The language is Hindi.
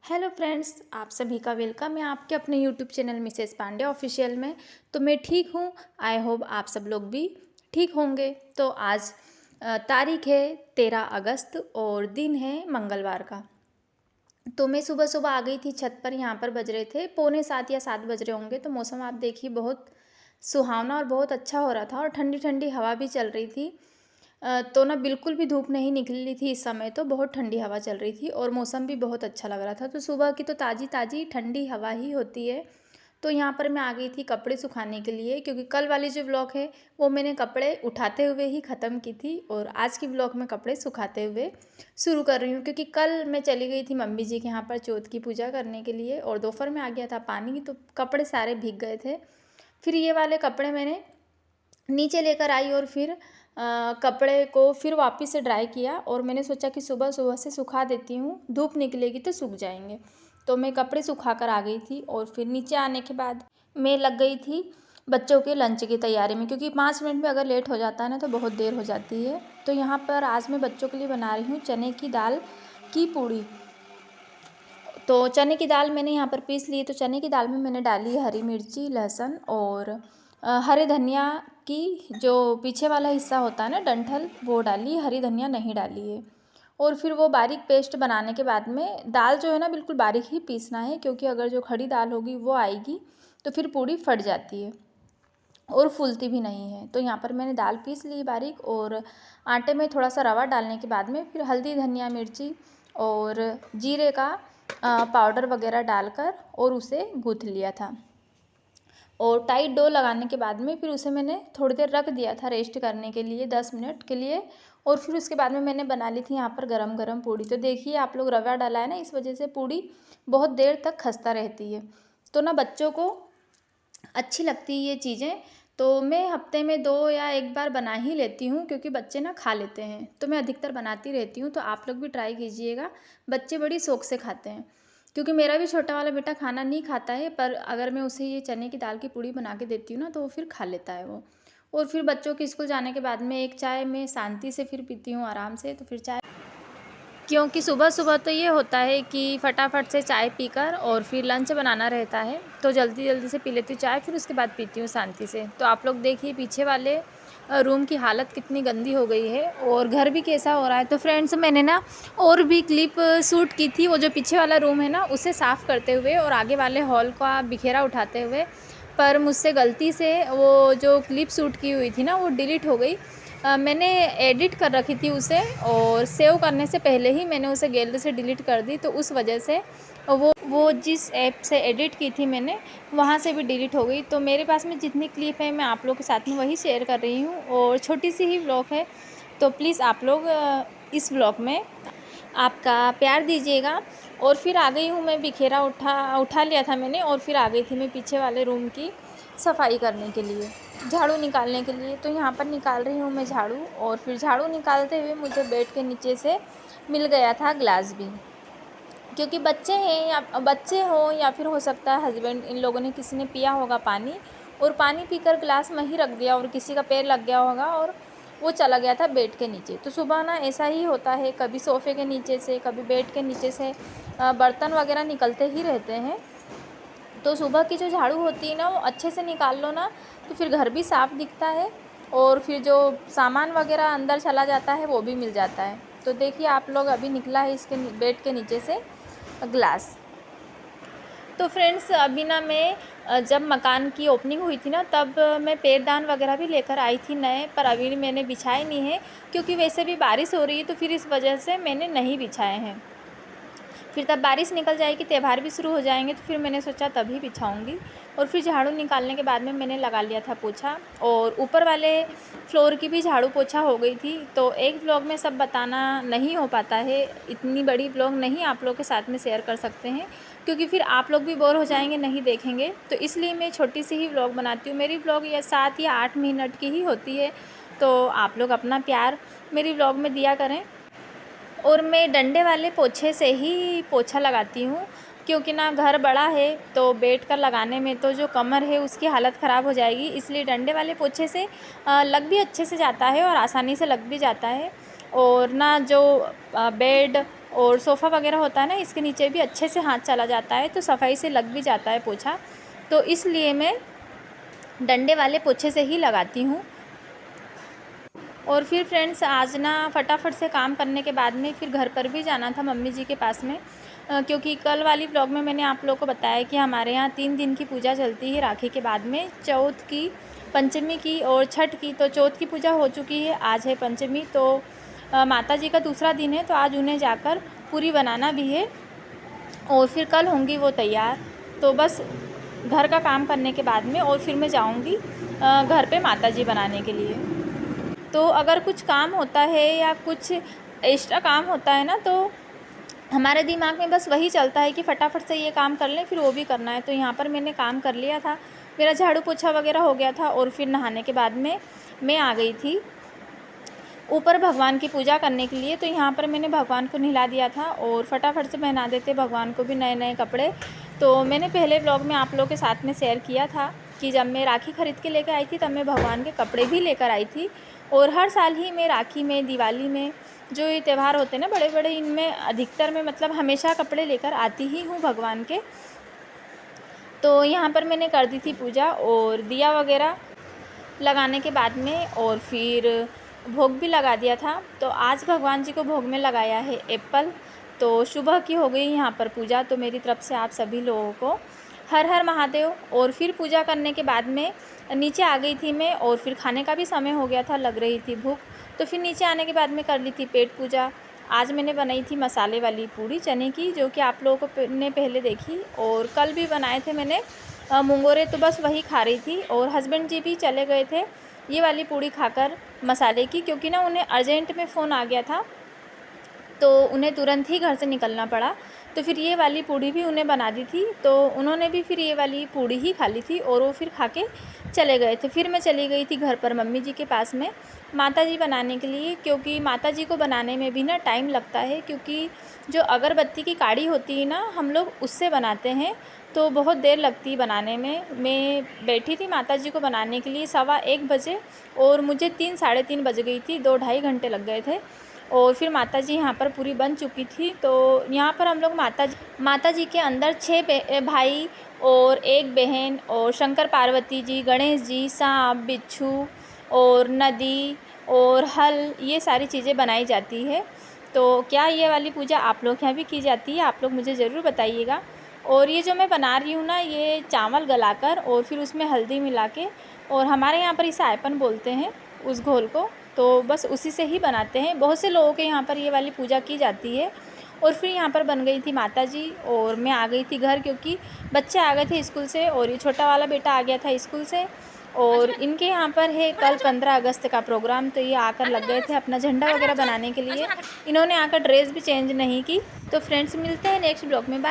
हेलो फ्रेंड्स, आप सभी का वेलकम है आपके अपने YouTube channel Mrs Pandey official में। तो मैं ठीक हूँ। आई होप आप सब लोग भी ठीक होंगे। तो आज तारीख है 13 अगस्त और दिन है मंगलवार का। तो मैं सुबह सुबह आ गई थी छत पर। यहाँ पर बज रहे थे 6:45 या 7 बज रहे होंगे। तो मौसम आप देखिए बहुत सुहावना और बहुत अच्छा हो रहा था और ठंडी ठंडी हवा भी चल रही थी। तो ना बिल्कुल भी धूप नहीं निकली थी इस समय, तो बहुत ठंडी हवा चल रही थी और मौसम भी बहुत अच्छा लग रहा था। तो सुबह की तो ताज़ी ताज़ी ठंडी हवा ही होती है। तो यहाँ पर मैं आ गई थी कपड़े सुखाने के लिए, क्योंकि कल वाली जो व्लॉग है वो मैंने कपड़े उठाते हुए ही ख़त्म की थी और आज की व्लॉग में कपड़े सुखाते हुए शुरू कर रही हूँ। क्योंकि कल मैं चली गई थी मम्मी जी के यहाँ पर चौथ की पूजा करने के लिए और दोपहर में आ गया था पानी, तो कपड़े सारे भीग गए थे। फिर ये वाले कपड़े मैंने नीचे लेकर आई और फिर कपड़े को फिर वापस से ड्राई किया और मैंने सोचा कि सुबह सुबह से सुखा देती हूँ, धूप निकलेगी तो सूख जाएंगे। तो मैं कपड़े सुखा कर आ गई थी और फिर नीचे आने के बाद मैं लग गई थी बच्चों के लंच की तैयारी में, क्योंकि 5 मिनट में अगर लेट हो जाता है ना तो बहुत देर हो जाती है। तो यहाँ पर आज मैं बच्चों के लिए बना रही हूँ चने की दाल की पूड़ी। तो चने की दाल मैंने यहाँ पर पीस ली। तो चने की दाल में मैंने डाली हरी मिर्ची, लहसुन और हरे धनिया की जो पीछे वाला हिस्सा होता है ना डंठल, वो डाली, हरी धनिया नहीं डाली है। और फिर वो बारीक पेस्ट बनाने के बाद में दाल जो है ना बिल्कुल बारीक ही पीसना है, क्योंकि अगर जो खड़ी दाल होगी वो आएगी तो फिर पूड़ी फट जाती है और फूलती भी नहीं है। तो यहाँ पर मैंने दाल पीस ली बारीक और आटे में थोड़ा सा रवा डालने के बाद में फिर हल्दी, धनिया, मिर्ची और जीरे का पाउडर वगैरह डालकर और उसे गूँथ लिया था। और टाइट डो लगाने के बाद में फिर उसे मैंने थोड़ी देर रख दिया था रेस्ट करने के लिए, 10 मिनट के लिए। और फिर उसके बाद में मैंने बना ली थी यहाँ पर गरम गरम पूड़ी। तो देखिए आप लोग, रवा डाला है ना, इस वजह से पूड़ी बहुत देर तक खस्ता रहती है। तो ना बच्चों को अच्छी लगती है ये चीज़ें। तो मैं हफ्ते में 2 या 1 बार बना ही लेती हूँ, क्योंकि बच्चे ना खा लेते हैं। तो मैं अधिकतर बनाती रहती हूँ। तो आप लोग भी ट्राई कीजिएगा, बच्चे बड़ी शौक से खाते हैं। क्योंकि मेरा भी छोटा वाला बेटा खाना नहीं खाता है, पर अगर मैं उसे ये चने की दाल की पूड़ी बना के देती हूँ ना तो वो फिर खा लेता है वो। और फिर बच्चों के स्कूल जाने के बाद में एक चाय मैं शांति से फिर पीती हूँ आराम से। तो फिर चाय, क्योंकि सुबह सुबह तो ये होता है कि फटाफट से चाय पीकर और फिर लंच बनाना रहता है, तो जल्दी जल्दी से पी लेती हूँ चाय, फिर उसके बाद पीती हूँ शांति से। तो आप लोग देखिए पीछे वाले रूम की हालत कितनी गंदी हो गई है और घर भी कैसा हो रहा है। तो फ्रेंड्स, मैंने ना और भी क्लिप शूट की थी, वो जो पीछे वाला रूम है ना उसे साफ़ करते हुए और आगे वाले हॉल का बिखेरा उठाते हुए, पर मुझसे गलती से वो जो क्लिप शूट की हुई थी ना वो डिलीट हो गई। मैंने एडिट कर रखी थी उसे और सेव करने से पहले ही मैंने उसे गैलरी से डिलीट कर दी, तो उस वजह से वो जिस ऐप से एडिट की थी मैंने, वहाँ से भी डिलीट हो गई। तो मेरे पास में जितनी क्लिप है मैं आप लोगों के साथ में वही शेयर कर रही हूँ और छोटी सी ही व्लॉग है। तो प्लीज़ आप लोग इस व्लॉग में आपका प्यार दीजिएगा। और फिर आ गई हूँ मैं, बिखेरा उठा लिया था मैंने और फिर आ गई थी मैं पीछे वाले रूम की सफाई करने के लिए, झाड़ू निकालने के लिए। तो यहाँ पर निकाल रही हूँ मैं झाड़ू और फिर झाड़ू निकालते हुए मुझे बेड के नीचे से मिल गया था ग्लास भी, क्योंकि बच्चे हैं या बच्चे हो या फिर हो सकता है हस्बैंड, इन लोगों ने किसी ने पिया होगा पानी और पानी पीकर ग्लास में ही रख दिया और किसी का पैर लग गया होगा और वो चला गया था बेड के नीचे। तो सुबह ना ऐसा ही होता है, कभी सोफ़े के नीचे से कभी बेड के नीचे से बर्तन वगैरह निकलते ही रहते हैं। तो सुबह की जो झाड़ू होती है ना वो अच्छे से निकाल लो ना तो फिर घर भी साफ़ दिखता है और फिर जो सामान वगैरह अंदर चला जाता है वो भी मिल जाता है। तो देखिए आप लोग, अभी निकला है इसके बेड के नीचे से ग्लास। तो फ्रेंड्स, अभी ना मैं जब मकान की ओपनिंग हुई थी ना तब मैं पैरदान वगैरह भी लेकर आई थी नए, पर अभी मैंने बिछाए नहीं है, क्योंकि वैसे भी बारिश हो रही है तो फिर इस वजह से मैंने नहीं बिछाए हैं। फिर तब बारिश निकल जाएगी, त्यौहार भी शुरू हो जाएंगे, तो फिर मैंने सोचा तभी बिछाऊंगी। और फिर झाड़ू निकालने के बाद में मैंने लगा लिया था पोछा और ऊपर वाले फ्लोर की भी झाड़ू पोछा हो गई थी। तो एक ब्लॉग में सब बताना नहीं हो पाता है, इतनी बड़ी ब्लॉग नहीं आप लोग के साथ में शेयर कर सकते हैं, क्योंकि फिर आप लोग भी बोर हो जाएंगे नहीं देखेंगे। तो इसलिए मैं छोटी सी ही ब्लॉग बनाती हूँ। मेरी ब्लॉग या 7 या 8 मिनट की ही होती है। तो आप लोग अपना प्यार मेरी ब्लॉग में दिया करें। और मैं डंडे वाले पोछे से ही पोछा लगाती हूँ, क्योंकि ना घर बड़ा है तो बैठ कर लगाने में तो जो कमर है उसकी हालत ख़राब हो जाएगी, इसलिए डंडे वाले पोछे से लग भी अच्छे से जाता है और आसानी से लग भी जाता है। और ना जो बेड और सोफ़ा वगैरह होता है ना, इसके नीचे भी अच्छे से हाथ चला जाता है, तो सफाई से लग भी जाता है पोछा। तो इसलिए मैं डंडे वाले पोछे से ही लगाती हूँ। और फिर फ्रेंड्स आज ना फटाफट से काम करने के बाद में फिर घर पर भी जाना था मम्मी जी के पास में, क्योंकि कल वाली व्लॉग में मैंने आप लोगों को बताया कि हमारे यहाँ 3 दिन की पूजा चलती है राखी के बाद में, चौथ की, पंचमी की और छठ की। तो चौथ की पूजा हो चुकी है, आज है पंचमी, तो माता जी का दूसरा दिन है, तो आज उन्हें जाकर पूरी बनाना भी है और फिर कल होंगी वो तैयार। तो बस घर का काम करने के बाद में और फिर मैं जाऊंगी घर पे माता जी बनाने के लिए। तो अगर कुछ काम होता है या कुछ एक्स्ट्रा काम होता है ना, तो हमारे दिमाग में बस वही चलता है कि फटाफट से ये काम कर लें, फिर वो भी करना है। तो यहाँ पर मैंने काम कर लिया था, मेरा झाड़ू पोछा वगैरह हो गया था और फिर नहाने के बाद में मैं आ गई थी ऊपर भगवान की पूजा करने के लिए। तो यहाँ पर मैंने भगवान को नहला दिया था और फटाफट से पहना देते भगवान को भी नए नए कपड़े। तो मैंने पहले ब्लॉग में आप लोगों के साथ में शेयर किया था कि जब मैं राखी ख़रीद के लेकर आई थी तब मैं भगवान के कपड़े भी लेकर आई थी। और हर साल ही मैं राखी में, दिवाली में, जो ये त्यौहार होते हैं ना बड़े बड़े, इनमें अधिकतर में मतलब हमेशा कपड़े लेकर आती ही हूँ भगवान के। तो यहाँ पर मैंने कर दी थी पूजा और दिया वगैरह लगाने के बाद में और फिर भोग भी लगा दिया था। तो आज भगवान जी को भोग में लगाया है एप्पल। तो सुबह की हो गई यहाँ पर पूजा। तो मेरी तरफ से आप सभी लोगों को हर हर महादेव। और फिर पूजा करने के बाद में नीचे आ गई थी मैं और फिर खाने का भी समय हो गया था, लग रही थी भूख। तो फिर नीचे आने के बाद में कर ली थी पेट पूजा। आज मैंने बनाई थी मसाले वाली पूड़ी चने की, जो कि आप लोगों को ने पहले देखी। और कल भी बनाए थे मैंने मुंगोरे, तो बस वही खा रही थी। और हस्बैंड जी भी चले गए थे ये वाली पूड़ी खाकर मसाले की, क्योंकि ना उन्हें अर्जेंट में फ़ोन आ गया था, तो उन्हें तुरंत ही घर से निकलना पड़ा। तो फिर ये वाली पूड़ी भी उन्हें बना दी थी, तो उन्होंने भी फिर ये वाली पूड़ी ही खा ली थी और वो फिर खा के चले गए थे। फिर मैं चली गई थी घर पर मम्मी जी के पास में माता जी बनाने के लिए, क्योंकि माता जी को बनाने में भी ना टाइम लगता है, क्योंकि जो अगरबत्ती की काड़ी होती है ना, हम लोग उससे बनाते हैं, तो बहुत देर लगती है बनाने में। मैं बैठी थी माता जी को बनाने के लिए 1:15 बजे और मुझे 3 साढ़े 3 बज गई थी, 2 ढाई घंटे लग गए थे। और फिर माता जी यहाँ पर पूरी बन चुकी थी। तो यहाँ पर हम लोग माता जी के अंदर 6 भाई और 1 बहन और शंकर पार्वती जी, गणेश जी, सांप, बिच्छू और नदी और हल, ये सारी चीज़ें बनाई जाती है। तो क्या ये वाली पूजा आप लोग यहाँ भी की जाती है? आप लोग मुझे ज़रूर बताइएगा। और ये जो मैं बना रही हूँ ना, ये चावल गलाकर और फिर उसमें हल्दी मिला के, और हमारे यहाँ पर इसे आयपन बोलते हैं उस घोल को, तो बस उसी से ही बनाते हैं। बहुत से लोगों के यहाँ पर ये वाली पूजा की जाती है। और फिर यहाँ पर बन गई थी माता जी और मैं आ गई थी घर, क्योंकि बच्चे आ गए थे स्कूल से और ये छोटा वाला बेटा आ गया था स्कूल से। और इनके यहाँ पर है कल 15 अगस्त का प्रोग्राम, तो ये आकर लग गए थे अपना झंडा वगैरह बनाने के लिए। इन्होंने आकर ड्रेस भी चेंज नहीं की। तो फ्रेंड्स मिलते हैं नेक्स्ट ब्लॉग में, बाय।